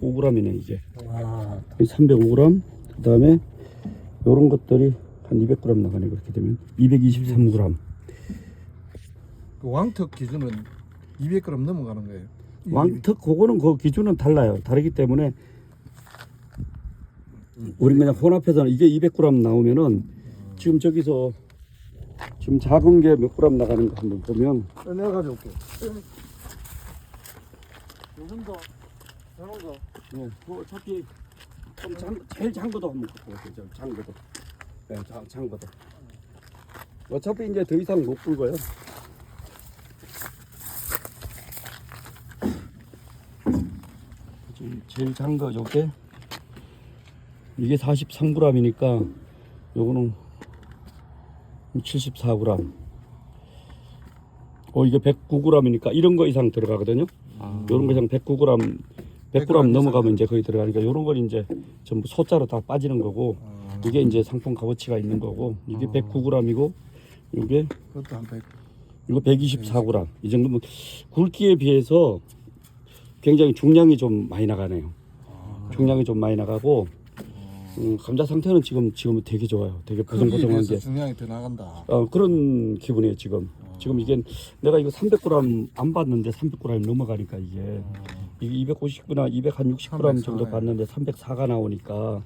305g이네 이게. 아, 305g. 그다음에 요런 것들이 한 200g 나가네. 그렇게 되면 223g. 그 왕턱 기준은 200g 넘어가는 거예요. 왕턱 그거는 그 기준은 달라요. 다르기 때문에 우리 그냥 혼합해서는 이게 200g 나오면은 지금 저기서 지금 작은 게 몇 g 나가는 거 한번 보면 내가 가져올게. 요즘 더 작은 거. 네, 그 어차피 좀 제일 작은 거도 한번 갖고 오세요. 작은 거도. 네, 작은 거도. 어차피 이제 더 이상 못 굴고요. 제일 작은 거 요게 이게 43g이니까 요거는 74g. 이게 109g이니까 이런 거 이상 들어가거든요. 요런 거 이상 109g 100g 넘어가면 이제 거의 들어가니까 요런 건 이제 전부 소자로 다 빠지는 거고 이게 이제 상품 값어치가 있는 거고 이게 109g이고 이게 그것도 한 100. 이거 124g. 이 정도면 굵기에 비해서 굉장히 중량이 좀 많이 나가네요. 중량이 좀 많이 나가고 감자 상태는 지금 되게 좋아요. 되게 보송보송한 게. 중량이 더 나간다. 그런 기분이에요 지금. 지금 이게 내가 이거 300g 안 봤는데 300g 넘어가니까 이게 250이나 260g 정도 봤는데 304가 나오니까